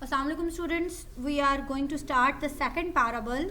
Assalamu alaikum students, we are going to start the second parable,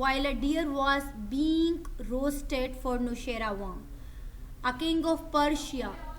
while a deer was being roasted for Nushirwan, a king of Persia,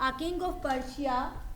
a king of Persia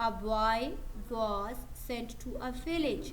A boy was sent to a village,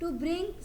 To bring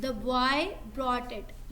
The boy brought it,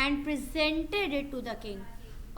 And presented it to the king,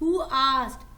Who asked,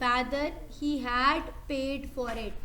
Whether he had paid for it,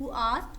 Who asked,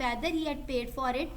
Whether he had paid for it,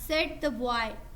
Said the boy,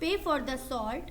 Pay for the salt,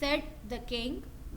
Said the king,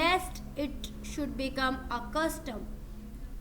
Lest it should become a custom,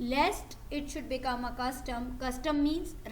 Lest it should become a custom, custom means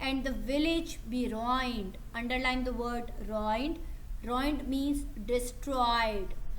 And the village be ruined, underline the word ruined. Ruined means destroyed,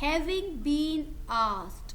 Having been asked,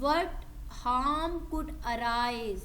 What harm could arise,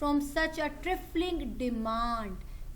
From such a trifling demand,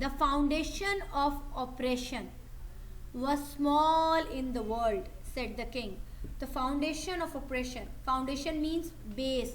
The foundation of oppression was small in the world, said the king. The foundation of oppression. Foundation means base,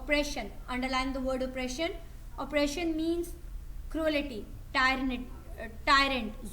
Oppression, underline the word oppression. Oppression means cruelty, tyrant,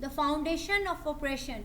The foundation of oppression,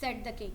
said the king,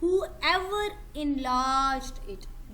Whoever enlarged it,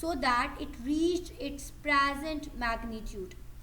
so that it reached its present magnitude,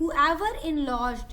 Whoever enlarged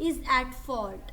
is at fault,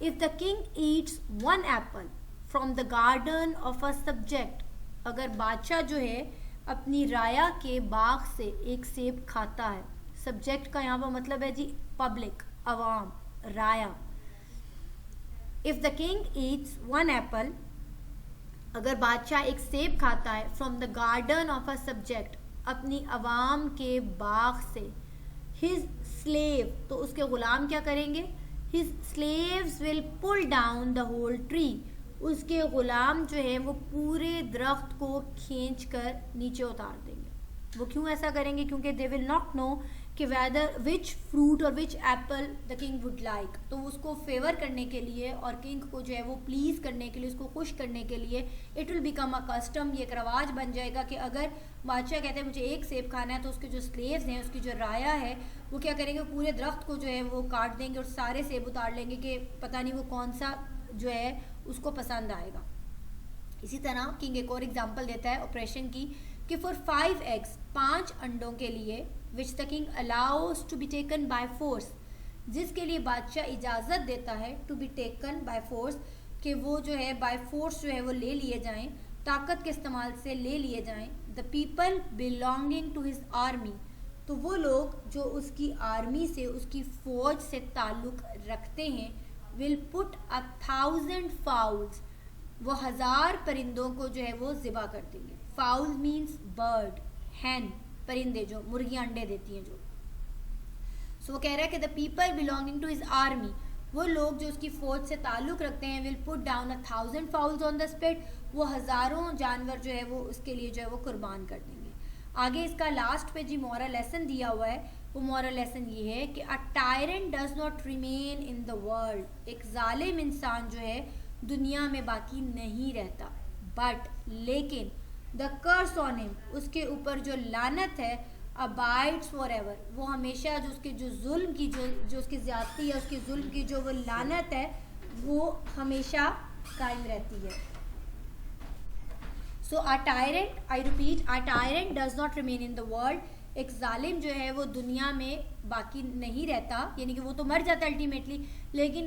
If the king eats one apple from the garden of a subject. اگر بادشاہ جو ہے اپنی رایا کے باغ سے ایک سیب کھاتا ہے. سبجیکٹ کا یہاں پر مطلب ہے جی پبلک, عوام, رایا. If the king eats one apple, اگر بادشاہ ایک سیب کھاتا ہے from the garden of a subject, اپنی عوام کے باغ سے, ہز سلیو, تو اس کے غلام کیا کریں گے, his slaves will pull down the whole tree, اس کے غلام جو ہے وہ پورے درخت کو کھینچ کر نیچے اتار دیں گے. وہ کیوں ایسا کریں گے, کیونکہ دے ول ناٹ نو کہ ویدر وچ فروٹ اور which apple the king would like. تو اس کو فیور کرنے کے لیے اور کنگ کو جو ہے وہ پلیز کرنے کے لیے, اس کو خوش کرنے کے لیے it will become a custom, یہ ایک رواج بن جائے گا کہ اگر بادشاہ کہتے ہیں مجھے ایک سیب کھانا ہے تو اس کے جو سلیوز ہیں, اس کی جو رایا ہے, وہ کیا کریں گے, پورے درخت کو جو ہے وہ کاٹ دیں گے اور سارے سیب اتار لیں گے کہ پتہ نہیں وہ کون سا جو ہے اس کو پسند آئے گا. اسی طرح کنگ ایک اور اگزامپل دیتا ہے آپریشن کی کہ فار 5 eggs, 5 انڈوں کے لیے, which the king allows to be taken by force, جس کے لیے بادشاہ اجازت دیتا ہے to be taken by force, کہ وہ جو ہے بائی فورس جو ہے وہ لے لیے جائیں, طاقت کے استعمال سے لے لیے جائیں. The people belonging to his army, تو وہ لوگ جو اس کی آرمی سے, اس کی فوج سے تعلق رکھتے ہیں, ول پٹ 1,000 fowls, وہ 1000 پرندوں کو جو ہے وہ ذبح کر دیں گے. فاؤل مینس برڈ, ہین, پرندے جو مرغیاں انڈے دیتی ہیں جو. سو وہ کہہ رہا ہے کہ the people belonging to his army, وہ لوگ جو اس کی فوج سے تعلق رکھتے ہیں, ول پٹ ڈاؤن 1,000 fowls آن دا اسپٹ, وہ 1000 جانور جو ہے وہ اس کے لیے جو ہے وہ قربان کر دیں گے. آگے اس کا لاسٹ پہ جی مورل لیسن دیا ہوا ہے. وہ مورل لیسن یہ ہے کہ a tyrant does not remain in the world, ایک ظالم انسان جو ہے دنیا میں باقی نہیں رہتا, بٹ لیکن the curse on him, اس کے اوپر جو لعنت ہے, abides forever, وہ ہمیشہ جو اس کے جو ظلم کی جو اس کی زیادتی ہے, اس کی ظلم کی جو وہ لعنت ہے, وہ ہمیشہ قائم رہتی ہے. So a tyrant, I repeat, a tyrant does not remain in the world, ایک ظالم جو ہے وہ دنیا میں باقی نہیں رہتا, یعنی کہ وہ تو مر جاتا الٹیمیٹلی, لیکن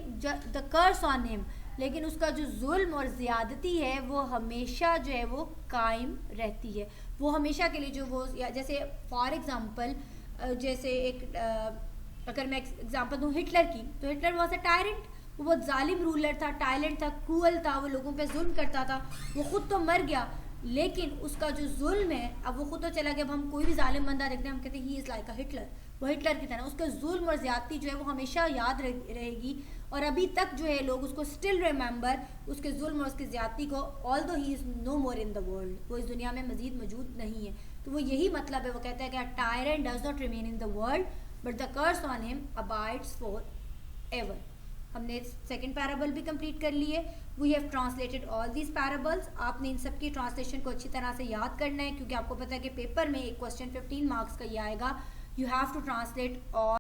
the curse on him, لیکن اس کا جو ظلم اور زیادتی ہے وہ ہمیشہ جو ہے وہ قائم رہتی ہے. وہ ہمیشہ کے لیے جو وہ, جیسے فار ایگزامپل, جیسے ایک اگر میں ایگزامپل دوں ہٹلر کی, تو ہٹلر واز اے ٹائرنٹ, وہ بہت ظالم رولر تھا, ٹائلنٹ تھا, کروئل تھا, وہ لوگوں پہ ظلم کرتا تھا. وہ خود تو مر گیا, لیکن اس کا جو ظلم ہے, اب وہ خود تو چلا گیا, اب ہم کوئی بھی ظالم بندہ دیکھتے ہیں ہم کہتے ہیں ہی از لائک اے ہٹلر, وہ ہٹلر کی طرح. اس کا ظلم اور زیادتی جو ہے وہ ہمیشہ یاد رہے گی, اور ابھی تک جو ہے لوگ اس کو اسٹل ریممبر, اس کے ظلم اور اس کی زیادتی کو, آل دو ہی از نو مور ان دا ورلڈ, وہ اس دنیا میں مزید موجود نہیں ہے. تو وہ یہی مطلب ہے, وہ کہتا ہے کہ a tyrant does not remain in the world, but the curse on him abides forever. ہم نے سیکنڈ پیرابل بھی کمپلیٹ کر لی ہے. We have translated all these parables. آپ نے ان سب کی ٹرانسلیشن کو اچھی طرح سے یاد کرنا ہے, کیونکہ آپ کو پتہ ہے کہ پیپر میں ایک کوسچن 15 مارکس کا یہ آئے گا. You have to translate all